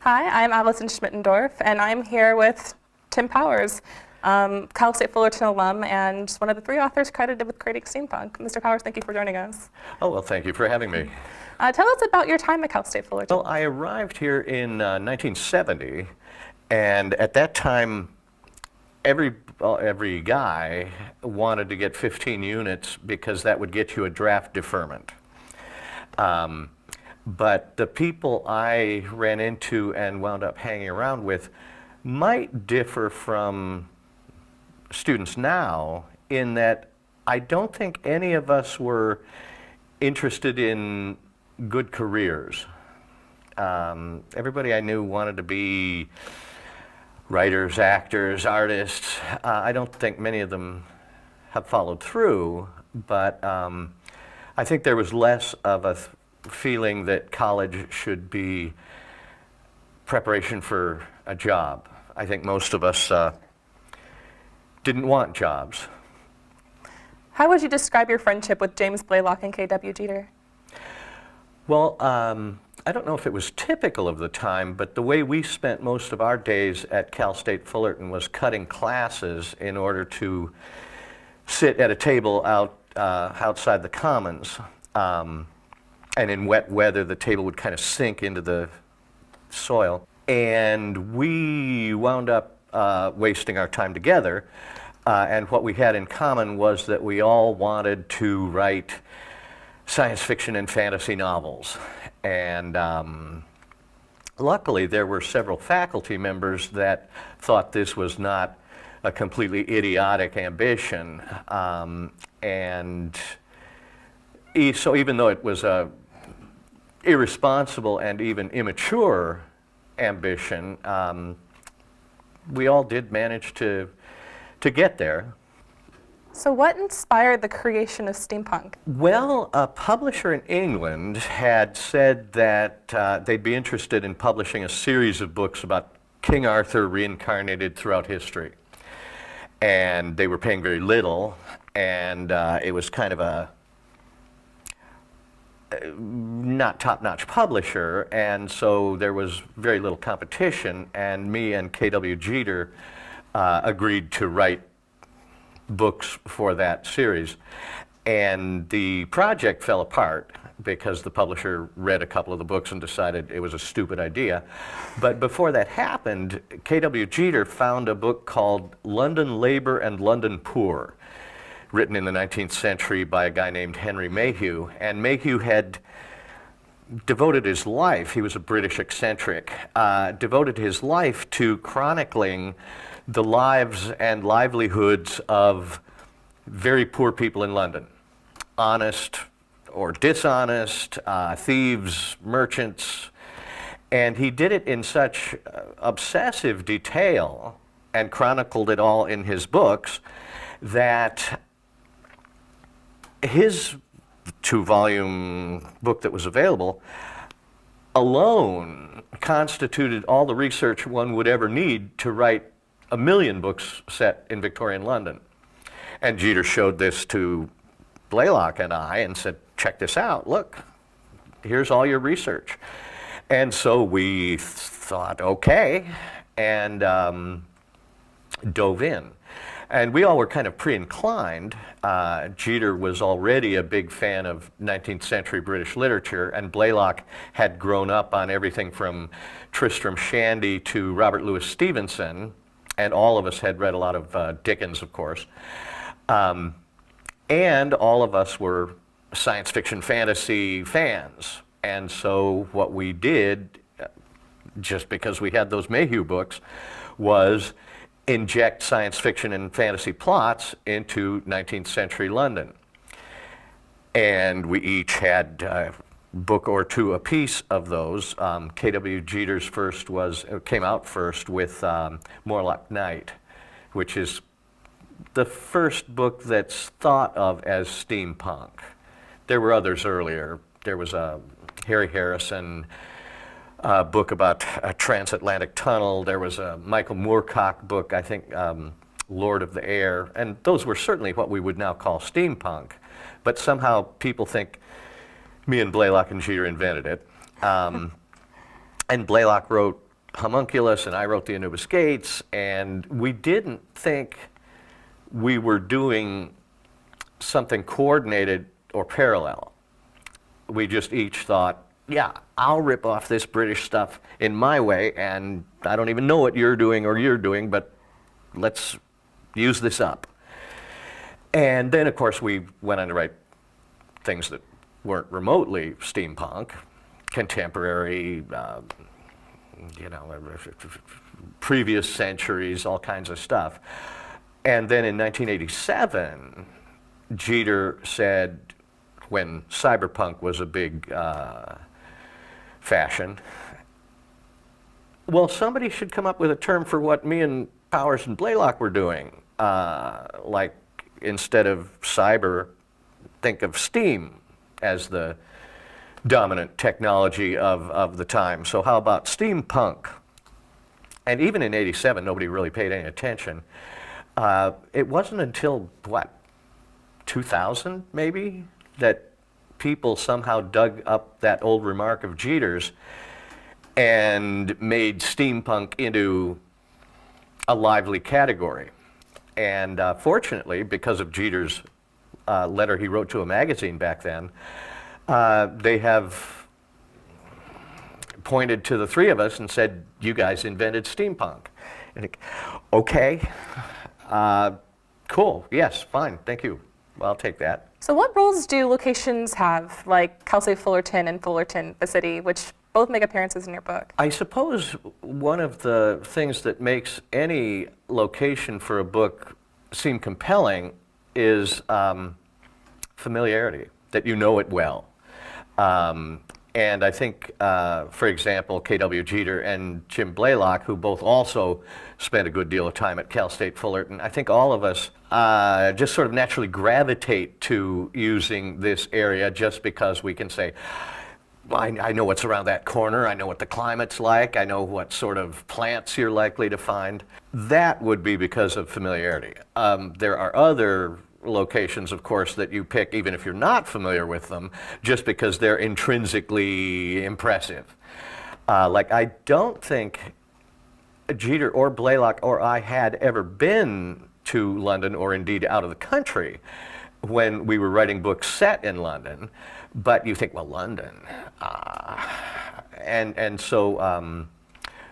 Hi, I'm Allison Schmittendorf, and I'm here with Tim Powers, Cal State Fullerton alum and one of the 3 authors credited with creating Steampunk. Mr. Powers, thank you for joining us. Oh, well, thank you for having me. Tell us about your time at Cal State Fullerton. Well, I arrived here in 1970, and at that time, every guy wanted to get 15 units because that would get you a draft deferment. But the people I ran into and wound up hanging around with might differ from students now in that I don't think any of us were interested in good careers. Everybody I knew wanted to be writers, actors, artists. I don't think many of them have followed through, but I think there was less of a feeling that college should be preparation for a job. I think most of us didn't want jobs. How would you describe your friendship with James Blaylock and K.W. Jeter? Well, I don't know if it was typical of the time, but the way we spent most of our days at Cal State Fullerton was cutting classes in order to sit at a table outside the Commons. And in wet weather, the table would kind of sink into the soil. And we wound up wasting our time together. And what we had in common was that we all wanted to write science fiction and fantasy novels. And luckily, there were several faculty members that thought this was not a completely idiotic ambition. So even though it was a irresponsible and even immature ambition, we all did manage to get there. So what inspired the creation of Steampunk? Well, a publisher in England had said that they'd be interested in publishing a series of books about King Arthur reincarnated throughout history. And they were paying very little, and it was kind of a not top-notch publisher, and so there was very little competition, and me and K.W. Jeter agreed to write books for that series. And the project fell apart because the publisher read a couple of the books and decided it was a stupid idea. But before that happened, K.W. Jeter found a book called London Labor and London Poor, written in the 19th century by a guy named Henry Mayhew. And Mayhew had devoted his life, he was a British eccentric, devoted his life to chronicling the lives and livelihoods of very poor people in London. Honest or dishonest, thieves, merchants. And he did it in such obsessive detail and chronicled it all in his books that his 2-volume book that was available alone constituted all the research one would ever need to write 1 million books set in Victorian London. And Jeter showed this to Blaylock and I and said, check this out, look, here's all your research. And so we thought, okay, and dove in. And we all were kind of pre-inclined. Jeter was already a big fan of 19th century British literature, and Blaylock had grown up on everything from Tristram Shandy to Robert Louis Stevenson, and all of us had read a lot of Dickens, of course. And all of us were science fiction fantasy fans. And so what we did, just because we had those Mayhew books, was inject science fiction and fantasy plots into 19th century London. And we each had a book or two apiece of those. K.W. Jeter's first came out first with Morlock Night, which is the first book that's thought of as steampunk. There were others earlier. There was a Harry Harrison book about a transatlantic tunnel. There was a Michael Moorcock book, I think, Lord of the Air, and those were certainly what we would now call steampunk. But somehow people think me and Blaylock and Jeter invented it. And Blaylock wrote Homunculus, and I wrote the Anubis Gates, and we didn't think we were doing something coordinated or parallel. We just each thought, yeah, I'll rip off this British stuff in my way, and I don't even know what you're doing or you're doing, but let's use this up. And then, of course, we went on to write things that weren't remotely steampunk, contemporary, you know, previous centuries, all kinds of stuff. And then in 1987, Jeter said, when cyberpunk was a big fashion, well, somebody should come up with a term for what me and Powers and Blaylock were doing. Like, instead of cyber, think of steam as the dominant technology of the time. So how about steampunk? And even in '87, nobody really paid any attention. It wasn't until, what, 2000 maybe, that people somehow dug up that old remark of Jeter's and made steampunk into a lively category. And fortunately, because of Jeter's letter he wrote to a magazine back then, they have pointed to the three of us and said, you guys invented steampunk. And okay, cool, yes, fine, thank you. Well, I'll take that. So what roles do locations have, like Cal State Fullerton and Fullerton, the city, which both make appearances in your book? I suppose one of the things that makes any location for a book seem compelling is familiarity, that you know it well. And I think, for example, K.W. Jeter and Jim Blaylock, who both also spent a good deal of time at Cal State Fullerton, I think all of us just sort of naturally gravitate to using this area just because we can say, well, I know what's around that corner, I know what the climate's like, I know what sort of plants you're likely to find. That would be because of familiarity. There are other locations, of course, that you pick even if you're not familiar with them, just because they're intrinsically impressive. Like, I don't think Jeter or Blaylock or I had ever been to London, or indeed out of the country, when we were writing books set in London. But you think, well, London. And so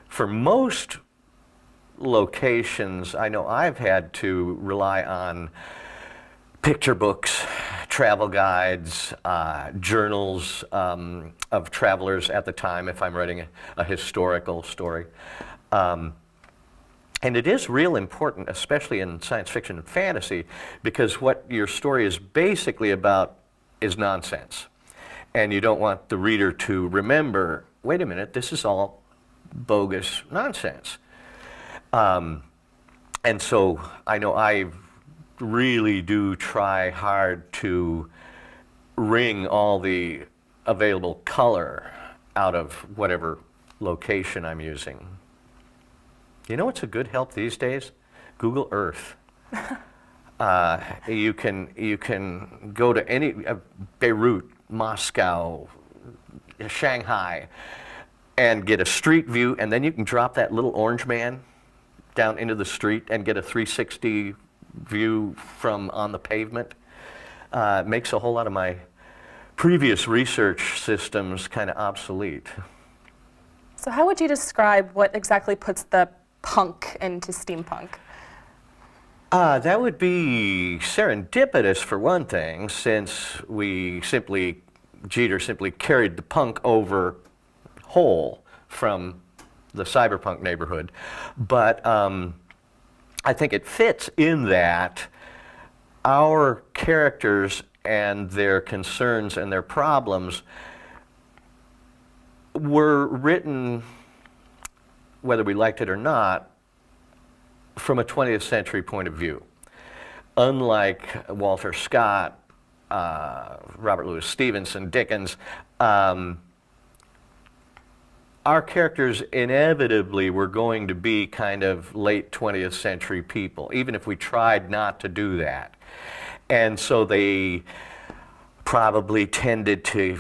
for most locations, I know I've had to rely on picture books, travel guides, journals of travelers at the time if I'm writing a historical story. And it is real important, especially in science fiction and fantasy, because what your story is basically about is nonsense. And you don't want the reader to remember, wait a minute, this is all bogus nonsense. And so I know I really do try hard to wring all the available color out of whatever location I'm using. You know what's a good help these days? Google Earth. You can go to any, Beirut, Moscow, Shanghai, and get a street view, and then you can drop that little orange man down into the street and get a 360 view from on the pavement. It makes a whole lot of my previous research systems kind of obsolete. So how would you describe what exactly puts the punk into steampunk? That would be serendipitous for one thing, since Jeter simply carried the punk over whole from the cyberpunk neighborhood. But I think it fits in that our characters and their concerns and their problems were written, whether we liked it or not, from a 20th century point of view. Unlike Walter Scott, Robert Louis Stevenson, Dickens, our characters inevitably were going to be kind of late 20th century people, even if we tried not to do that. And so they probably tended to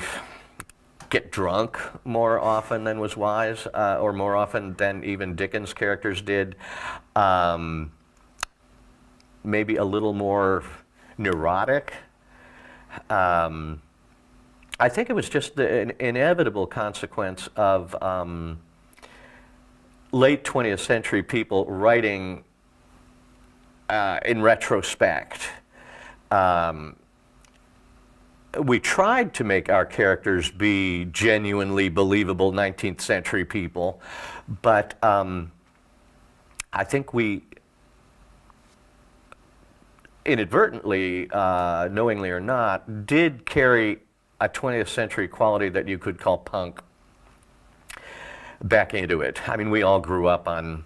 get drunk more often than was wise, or more often than even Dickens' characters did. Maybe a little more neurotic. I think it was just an inevitable consequence of late 20th century people writing in retrospect. We tried to make our characters be genuinely believable 19th century people, but I think we inadvertently, knowingly or not, did carry a 20th century quality that you could call punk back into it. I mean, we all grew up on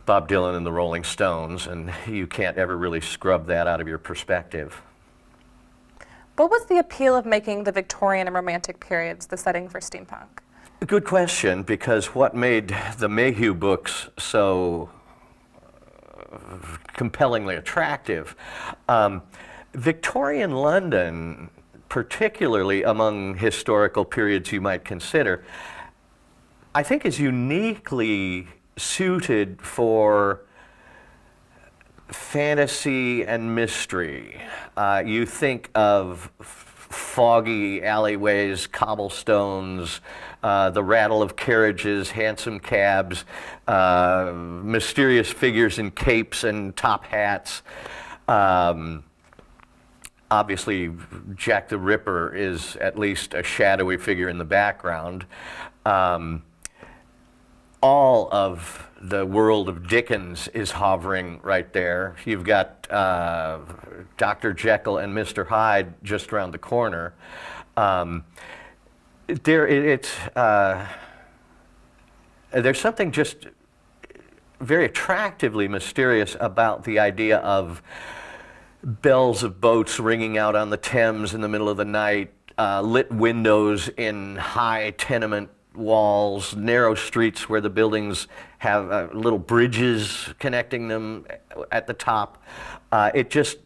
Bob Dylan and the Rolling Stones, and you can't ever really scrub that out of your perspective. What was the appeal of making the Victorian and Romantic periods the setting for steampunk? Good question, because what made the Mayhew books so compellingly attractive? Victorian London, particularly among historical periods you might consider, I think is uniquely suited for fantasy and mystery. You think of foggy alleyways, cobblestones, the rattle of carriages, hansom cabs, mysterious figures in capes and top hats. Obviously, Jack the Ripper is at least a shadowy figure in the background. All of the world of Dickens is hovering right there. You've got Dr. Jekyll and Mr. Hyde just around the corner. There's something just very attractively mysterious about the idea of bells of boats ringing out on the Thames in the middle of the night, lit windows in high tenement walls, narrow streets where the buildings have little bridges connecting them at the top. It just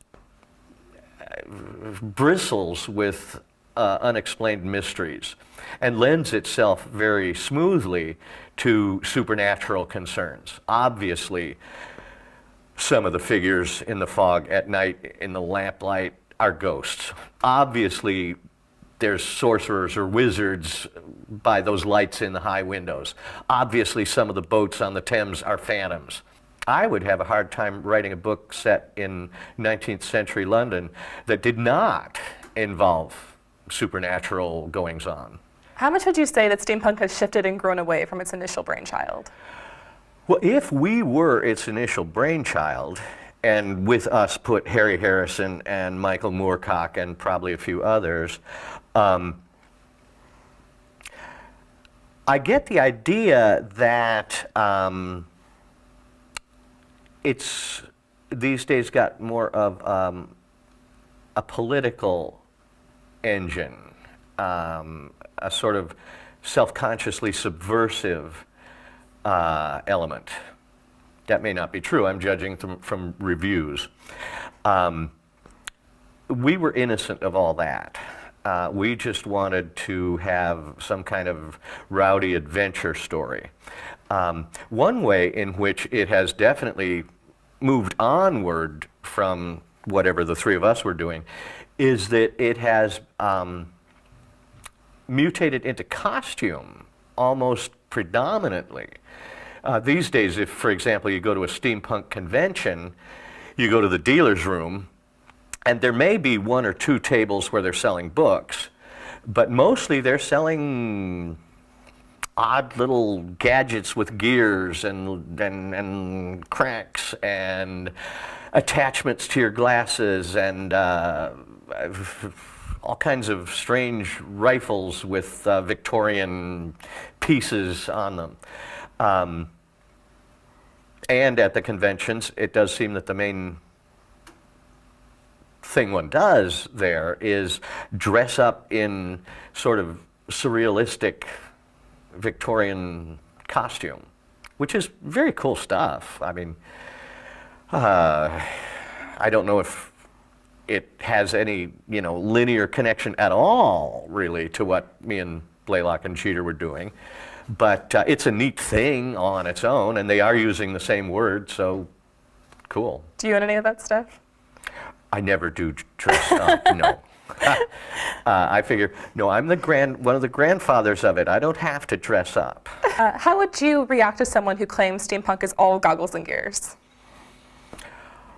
bristles with unexplained mysteries and lends itself very smoothly to supernatural concerns. Obviously, some of the figures in the fog at night in the lamplight are ghosts. Obviously, there's sorcerers or wizards by those lights in the high windows. Obviously, some of the boats on the Thames are phantoms. I would have a hard time writing a book set in 19th century London that did not involve supernatural goings-on. How much would you say that steampunk has shifted and grown away from its initial brainchild? Well, if we were its initial brainchild, and with us put Harry Harrison and Michael Moorcock and probably a few others, I get the idea that it's these days got more of a political engine, a sort of self-consciously subversive element. That may not be true. I'm judging from reviews. We were innocent of all that. We just wanted to have some kind of rowdy adventure story. One way in which it has definitely moved onward from whatever the three of us were doing is that it has mutated into costume almost predominantly. These days, if, for example, you go to a steampunk convention, you go to the dealer's room, and there may be one or two tables where they're selling books, but mostly they're selling odd little gadgets with gears and cranks and attachments to your glasses and all kinds of strange rifles with Victorian pieces on them. And at the conventions, it does seem that the main thing one does there is dress up in sort of surrealistic Victorian costume, which is very cool stuff. I mean, I don't know if it has any, linear connection at all, really, to what me and Blaylock and Jeter were doing. But it's a neat thing on its own, and they are using the same word, so cool. Do you own any of that stuff? I never do dress up, no. I figure, no, I'm one of the grandfathers of it. I don't have to dress up. How would you react to someone who claims steampunk is all goggles and gears?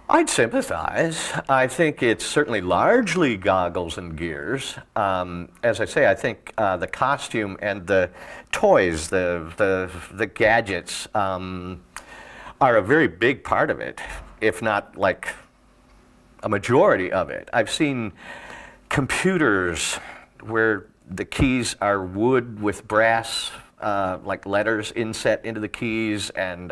I'd sympathize. I think it's certainly largely goggles and gears. As I say, I think the costume and the toys, the gadgets, are a very big part of it, if not like a majority of it. I've seen computers where the keys are wood with brass, like letters inset into the keys, and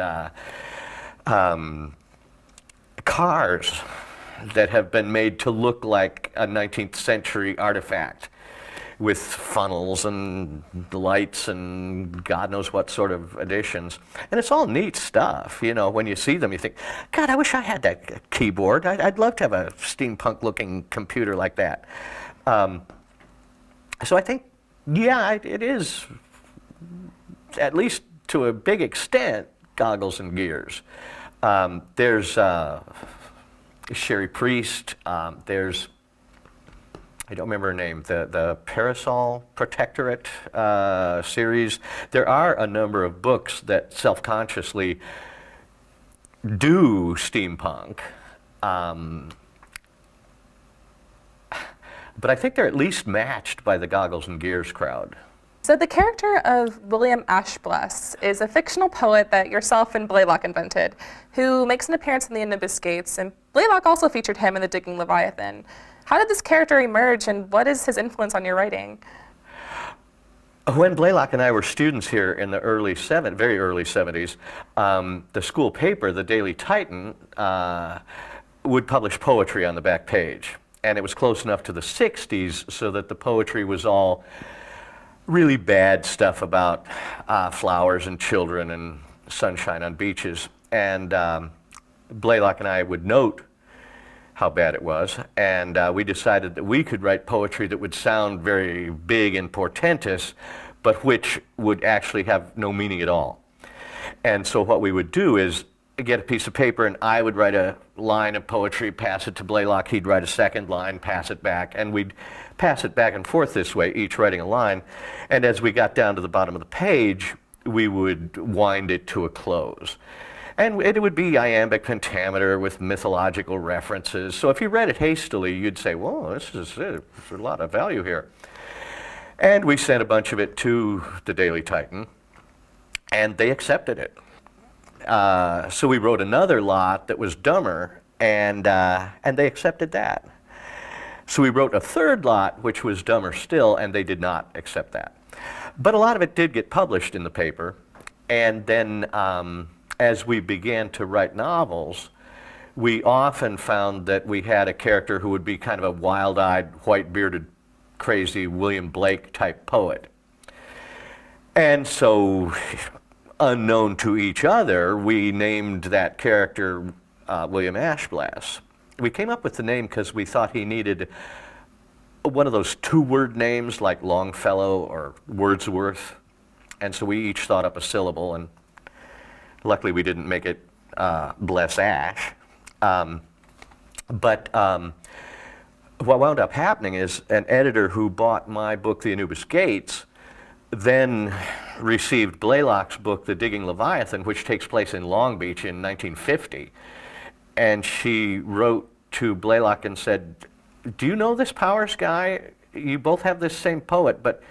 cars that have been made to look like a 19th century artifact with funnels and lights and God knows what sort of additions. And it's all neat stuff. You know, when you see them, you think, God, I wish I had that keyboard. I'd love to have a steampunk looking computer like that. So I think, yeah, it is, at least to a big extent, goggles and gears. There's Sherry Priest, there's, I don't remember her name, the Parasol Protectorate series. There are a number of books that self-consciously do steampunk, but I think they're at least matched by the goggles and gears crowd. So the character of William Ashbless is a fictional poet that yourself and Blaylock invented, who makes an appearance in the Nimbus Gates, and Blaylock also featured him in the Digging Leviathan. How did this character emerge, and what is his influence on your writing? When Blaylock and I were students here in the very early 70s, the school paper, the Daily Titan, would publish poetry on the back page. And it was close enough to the 60s so that the poetry was all really bad stuff about flowers and children and sunshine on beaches. And Blaylock and I would note how bad it was, and we decided that we could write poetry that would sound very big and portentous, but which would actually have no meaning at all. And so what we would do is get a piece of paper, and I would write a line of poetry, pass it to Blaylock, he'd write a second line, pass it back, and we'd pass it back and forth this way, each writing a line. And as we got down to the bottom of the page, we would wind it to a close. And it would be iambic pentameter with mythological references. So if you read it hastily, you'd say, whoa, there's a lot of value here. And we sent a bunch of it to the Daily Titan, and they accepted it. So we wrote another lot that was dumber, and they accepted that. So we wrote a third lot, which was dumber still, and they did not accept that. But a lot of it did get published in the paper, and then as we began to write novels, we often found that we had a character who would be kind of a wild-eyed, white-bearded, crazy William Blake type poet. And so, unknown to each other, we named that character William Ashbless. We came up with the name because we thought he needed one of those two-word names like Longfellow or Wordsworth. And so we each thought up a syllable, and luckily we didn't make it Bless Ash. But what wound up happening is an editor who bought my book, The Anubis Gates, then received Blaylock's book, The Digging Leviathan, which takes place in Long Beach in 1950. And she wrote to Blaylock and said, do you know this Powers guy? You both have this same poet, but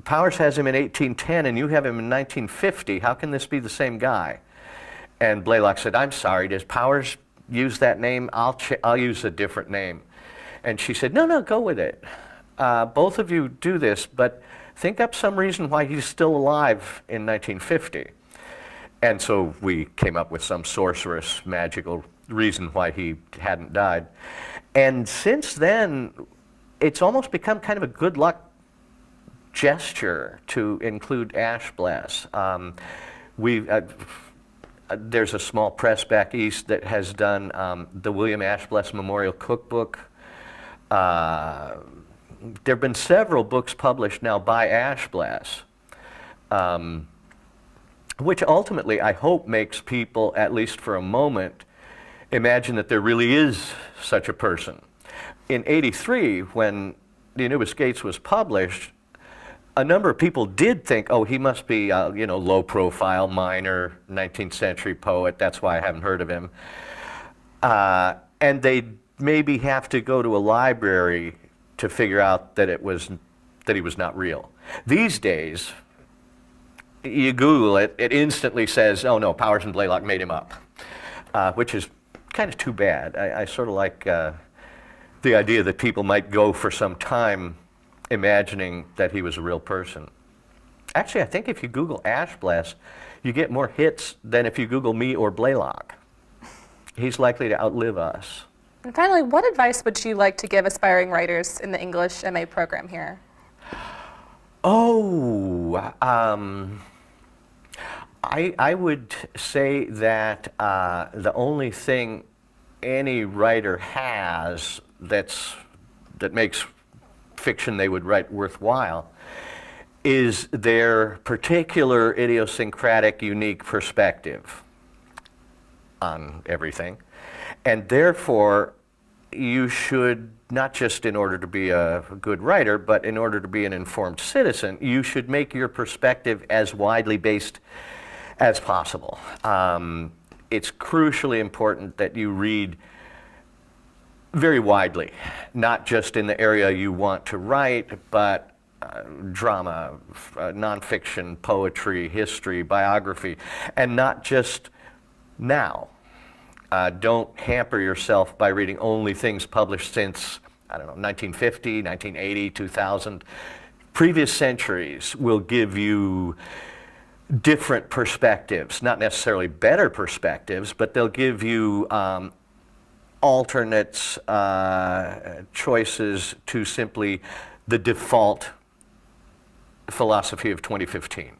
Powers has him in 1810 and you have him in 1950. How can this be the same guy? And Blaylock said, I'm sorry, does Powers use that name? I'll use a different name. And she said, no, go with it. Both of you do this, but think up some reason why he's still alive in 1950. And so we came up with some sorcerous, magical reason why he hadn't died. And since then, it's almost become kind of a good luck gesture to include Ashbless. There's a small press back east that has done the William Ashbless Memorial Cookbook. there have been several books published now by Ashbless, which ultimately I hope makes people, at least for a moment, imagine that there really is such a person. In '83, when The Anubis Gates was published, a number of people did think, oh, he must be, you know, low-profile, minor, 19th century poet. That's why I haven't heard of him. And they'd maybe have to go to a library to figure out that he was not real. These days, you Google it, it instantly says, oh no, Powers and Blaylock made him up, which is kind of too bad. I sort of like the idea that people might go for some time imagining that he was a real person. Actually, I think if you Google Ashbless, you get more hits than if you Google me or Blaylock. He's likely to outlive us. And finally, what advice would you like to give aspiring writers in the English MA program here? Oh, I would say that the only thing any writer has that makes fiction they would write worthwhile is their particular idiosyncratic, unique perspective on everything. And therefore, you should, not just in order to be a good writer, but in order to be an informed citizen, you should make your perspective as widely based as possible. It's crucially important that you read very widely, not just in the area you want to write, but drama, nonfiction, poetry, history, biography, and not just now. Don't hamper yourself by reading only things published since, I don't know, 1950, 1980, 2000. Previous centuries will give you different perspectives, not necessarily better perspectives, but they'll give you alternates, choices to simply the default philosophy of 2015,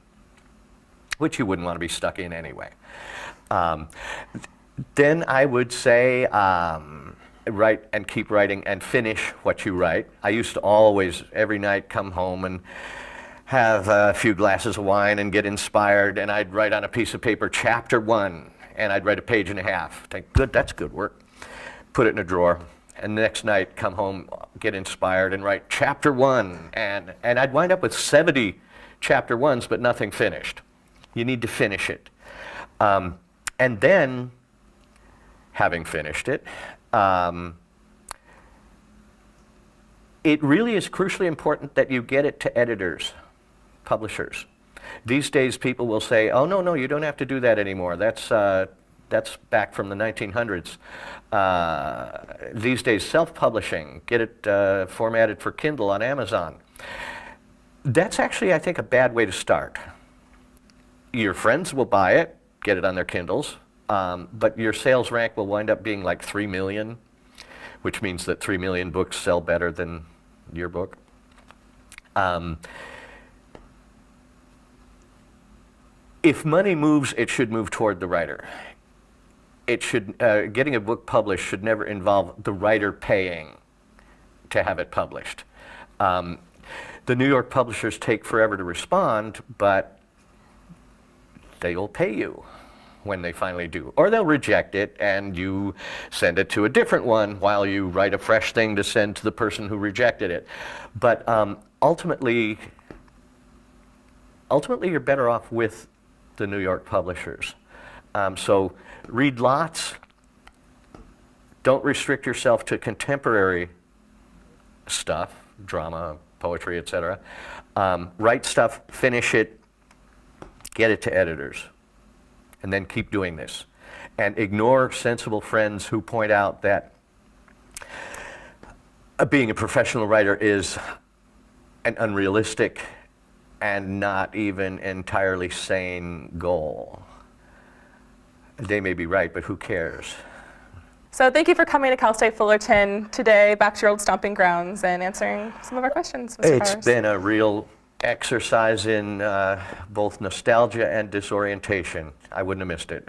which you wouldn't want to be stuck in anyway. Then I would say write and keep writing and finish what you write. I used to always, every night, come home and have a few glasses of wine and get inspired, and I'd write on a piece of paper, chapter 1, and I'd write a page and a half. Think, good, that's good work. Put it in a drawer, and the next night, come home, get inspired, and write chapter 1, and I'd wind up with 70 chapter 1s, but nothing finished. You need to finish it. And then, having finished it, it really is crucially important that you get it to editors, publishers. These days people will say, oh no, you don't have to do that anymore. That's back from the 1900s. These days self-publishing, get it formatted for Kindle on Amazon. That's actually, I think, a bad way to start. Your friends will buy it, get it on their Kindles, but your sales rank will wind up being like 3 million, which means that 3 million books sell better than your book. If money moves, it should move toward the writer. It should, getting a book published should never involve the writer paying to have it published. The New York publishers take forever to respond, but they will pay you when they finally do. Or they'll reject it and you send it to a different one while you write a fresh thing to send to the person who rejected it. But ultimately you're better off with the New York publishers. So read lots. Don't restrict yourself to contemporary stuff, drama, poetry, etc. Write stuff, finish it, get it to editors, and then keep doing this. And ignore sensible friends who point out that being a professional writer is an unrealistic and not even entirely sane goal. They may be right, but who cares? So thank you for coming to Cal State Fullerton today, back to your old stomping grounds, and answering some of our questions, Mr. It's Powers. been a real exercise in both nostalgia and disorientation. I wouldn't have missed it.